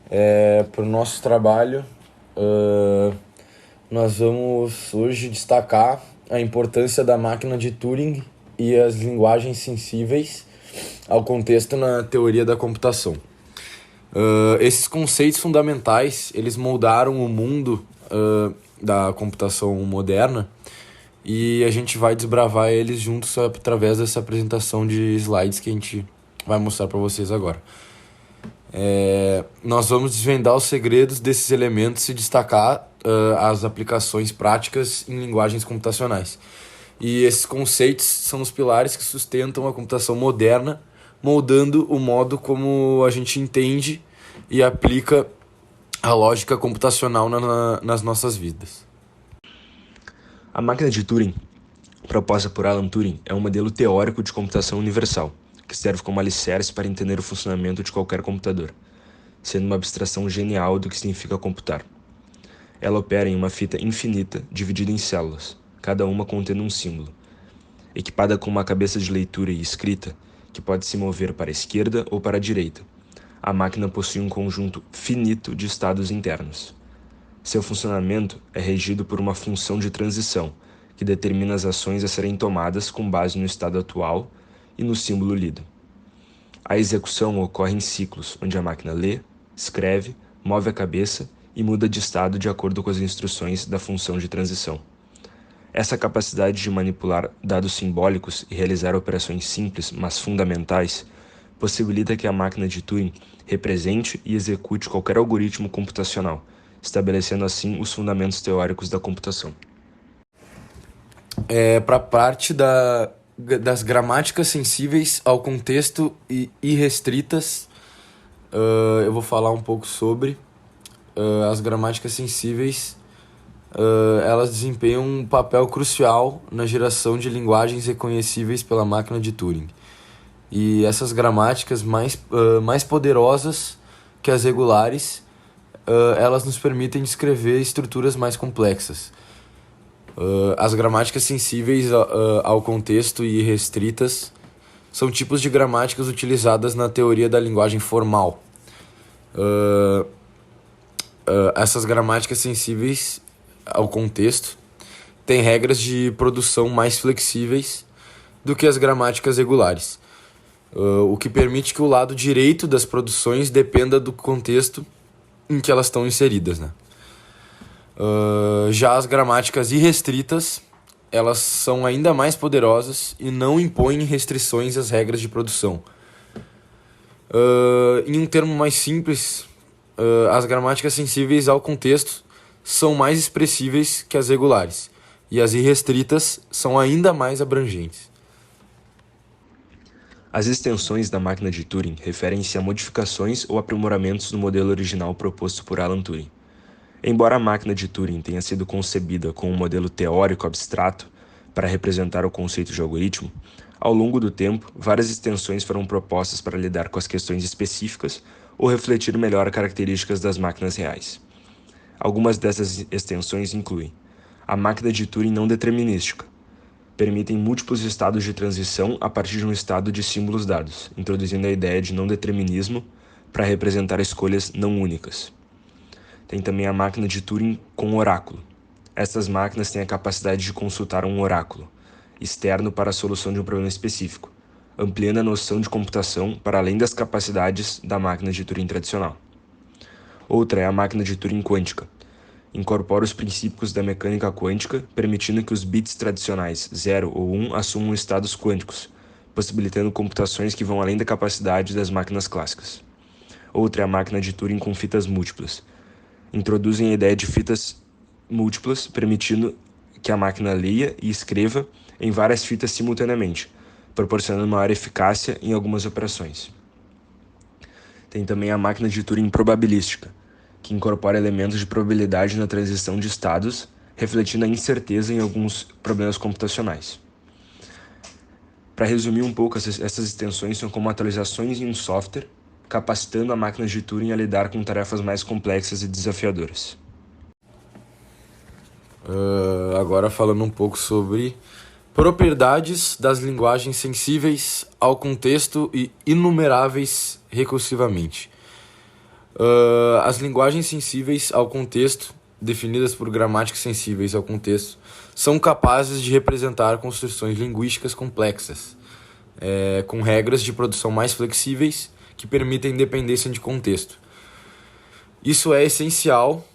Para o nosso trabalho, nós vamos hoje destacar a importância da máquina de Turing e as linguagens sensíveis ao contexto na teoria da computação. Esses conceitos fundamentais, eles moldaram o mundo da computação moderna e a gente vai desbravar eles juntos através dessa apresentação de slides que a gente vai mostrar para vocês agora. Nós vamos desvendar os segredos desses elementos e destacar as aplicações práticas em linguagens computacionais. E esses conceitos são os pilares que sustentam a computação moderna, moldando o modo como a gente entende e aplica a lógica computacional nas nossas vidas. A máquina de Turing, proposta por Alan Turing, é um modelo teórico de computação universal, que serve como alicerce para entender o funcionamento de qualquer computador, sendo uma abstração genial do que significa computar. Ela opera em uma fita infinita dividida em células, cada uma contendo um símbolo. Equipada com uma cabeça de leitura e escrita, que pode se mover para a esquerda ou para a direita, a máquina possui um conjunto finito de estados internos. Seu funcionamento é regido por uma função de transição, que determina as ações a serem tomadas com base no estado atual e no símbolo lido. A execução ocorre em ciclos, onde a máquina lê, escreve, move a cabeça e muda de estado de acordo com as instruções da função de transição. Essa capacidade de manipular dados simbólicos e realizar operações simples, mas fundamentais, possibilita que a máquina de Turing represente e execute qualquer algoritmo computacional, estabelecendo assim os fundamentos teóricos da computação. Para a parte das gramáticas sensíveis ao contexto e irrestritas, eu vou falar um pouco sobre as gramáticas sensíveis. Elas desempenham um papel crucial na geração de linguagens reconhecíveis pela máquina de Turing. E essas gramáticas mais poderosas que as regulares, elas nos permitem descrever estruturas mais complexas. As gramáticas sensíveis ao contexto e restritas são tipos de gramáticas utilizadas na teoria da linguagem formal. Essas gramáticas sensíveis ao contexto têm regras de produção mais flexíveis do que as gramáticas regulares, o que permite que o lado direito das produções dependa do contexto em que elas estão inseridas, né? Já as gramáticas irrestritas, elas são ainda mais poderosas e não impõem restrições às regras de produção. Em um termo mais simples, as gramáticas sensíveis ao contexto são mais expressíveis que as regulares, e as irrestritas são ainda mais abrangentes. As extensões da máquina de Turing referem-se a modificações ou aprimoramentos do modelo original proposto por Alan Turing. Embora a máquina de Turing tenha sido concebida como um modelo teórico abstrato para representar o conceito de algoritmo, ao longo do tempo, várias extensões foram propostas para lidar com as questões específicas ou refletir melhor as características das máquinas reais. Algumas dessas extensões incluem a máquina de Turing não determinística. Permitem múltiplos estados de transição a partir de um estado de símbolos dados, introduzindo a ideia de não determinismo para representar escolhas não únicas. Tem também a máquina de Turing com oráculo. Estas máquinas têm a capacidade de consultar um oráculo externo para a solução de um problema específico, ampliando a noção de computação para além das capacidades da máquina de Turing tradicional. Outra é a máquina de Turing quântica. Incorpora os princípios da mecânica quântica, permitindo que os bits tradicionais 0 ou 1 assumam estados quânticos, possibilitando computações que vão além da capacidade das máquinas clássicas. Outra é a máquina de Turing com fitas múltiplas. Introduzem a ideia de fitas múltiplas, permitindo que a máquina leia e escreva em várias fitas simultaneamente, proporcionando maior eficácia em algumas operações. Tem também a máquina de Turing probabilística, que incorpora elementos de probabilidade na transição de estados, refletindo a incerteza em alguns problemas computacionais. Para resumir um pouco, essas extensões são como atualizações em um software, capacitando a máquina de Turing a lidar com tarefas mais complexas e desafiadoras. Agora falando um pouco sobre propriedades das linguagens sensíveis ao contexto e inumeráveis recursivamente. As linguagens sensíveis ao contexto, definidas por gramáticas sensíveis ao contexto, são capazes de representar construções linguísticas complexas, com regras de produção mais flexíveis que permitem independência de contexto. Isso é essencial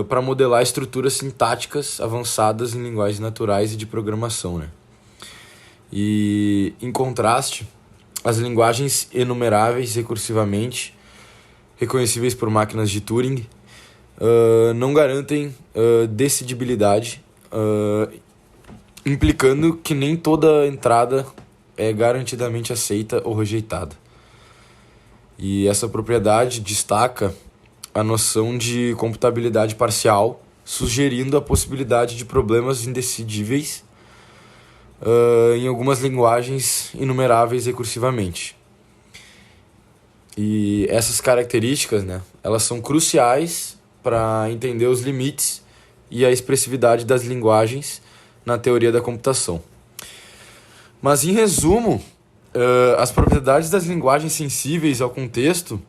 para modelar estruturas sintáticas avançadas em linguagens naturais e de programação, né? E, em contraste, as linguagens enumeráveis recursivamente, reconhecíveis por máquinas de Turing, não garantem decidibilidade, implicando que nem toda entrada é garantidamente aceita ou rejeitada. E essa propriedade destaca a noção de computabilidade parcial, sugerindo a possibilidade de problemas indecidíveis em algumas linguagens enumeráveis recursivamente. E essas características, né, elas são cruciais para entender os limites e a expressividade das linguagens na teoria da computação. Mas, em resumo, as propriedades das linguagens sensíveis ao contexto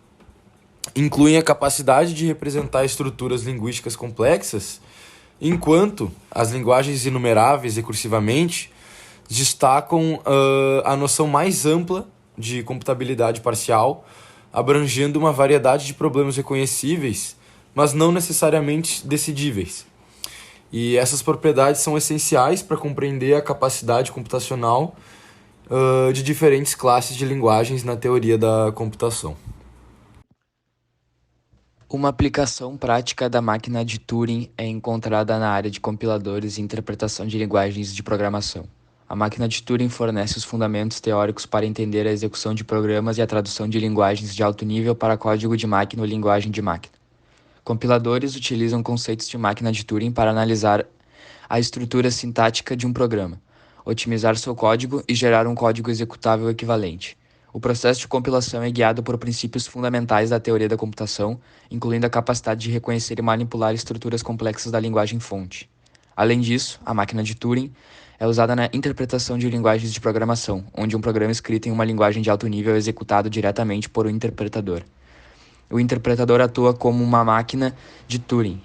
incluem a capacidade de representar estruturas linguísticas complexas, enquanto as linguagens enumeráveis recursivamente destacam a noção mais ampla de computabilidade parcial, abrangendo uma variedade de problemas reconhecíveis, mas não necessariamente decidíveis. E essas propriedades são essenciais para compreender a capacidade computacional de diferentes classes de linguagens na teoria da computação. Uma aplicação prática da máquina de Turing é encontrada na área de compiladores e interpretação de linguagens de programação. A máquina de Turing fornece os fundamentos teóricos para entender a execução de programas e a tradução de linguagens de alto nível para código de máquina ou linguagem de máquina. Compiladores utilizam conceitos de máquina de Turing para analisar a estrutura sintática de um programa, otimizar seu código e gerar um código executável equivalente. O processo de compilação é guiado por princípios fundamentais da teoria da computação, incluindo a capacidade de reconhecer e manipular estruturas complexas da linguagem-fonte. Além disso, a máquina de Turing é usada na interpretação de linguagens de programação, onde um programa escrito em uma linguagem de alto nível é executado diretamente por um interpretador. O interpretador atua como uma máquina de Turing,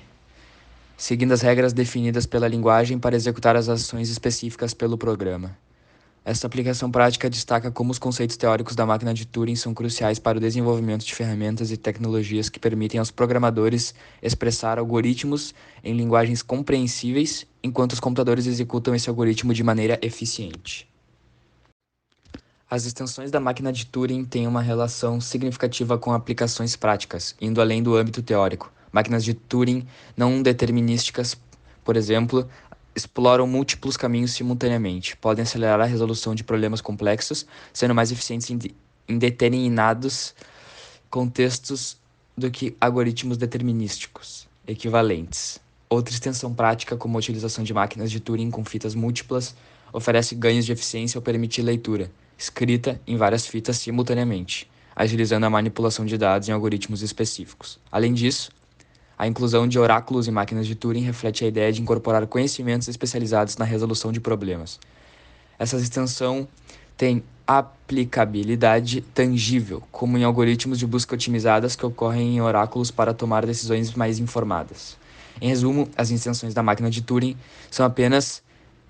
seguindo as regras definidas pela linguagem para executar as ações específicas pelo programa. Esta aplicação prática destaca como os conceitos teóricos da máquina de Turing são cruciais para o desenvolvimento de ferramentas e tecnologias que permitem aos programadores expressar algoritmos em linguagens compreensíveis, enquanto os computadores executam esse algoritmo de maneira eficiente. As extensões da máquina de Turing têm uma relação significativa com aplicações práticas, indo além do âmbito teórico. Máquinas de Turing não determinísticas, por exemplo, exploram múltiplos caminhos simultaneamente, podem acelerar a resolução de problemas complexos, sendo mais eficientes em determinados contextos do que algoritmos determinísticos equivalentes. Outra extensão prática, como a utilização de máquinas de Turing com fitas múltiplas, oferece ganhos de eficiência ao permitir leitura, escrita em várias fitas simultaneamente, agilizando a manipulação de dados em algoritmos específicos. Além disso, a inclusão de oráculos em máquinas de Turing reflete a ideia de incorporar conhecimentos especializados na resolução de problemas. Essa extensão tem aplicabilidade tangível, como em algoritmos de busca otimizadas que ocorrem em oráculos para tomar decisões mais informadas. Em resumo, as extensões da máquina de Turing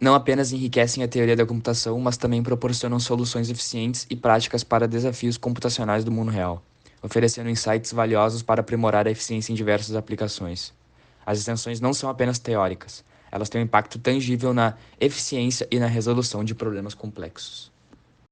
não apenas enriquecem a teoria da computação, mas também proporcionam soluções eficientes e práticas para desafios computacionais do mundo real, oferecendo insights valiosos para aprimorar a eficiência em diversas aplicações. As extensões não são apenas teóricas, elas têm um impacto tangível na eficiência e na resolução de problemas complexos.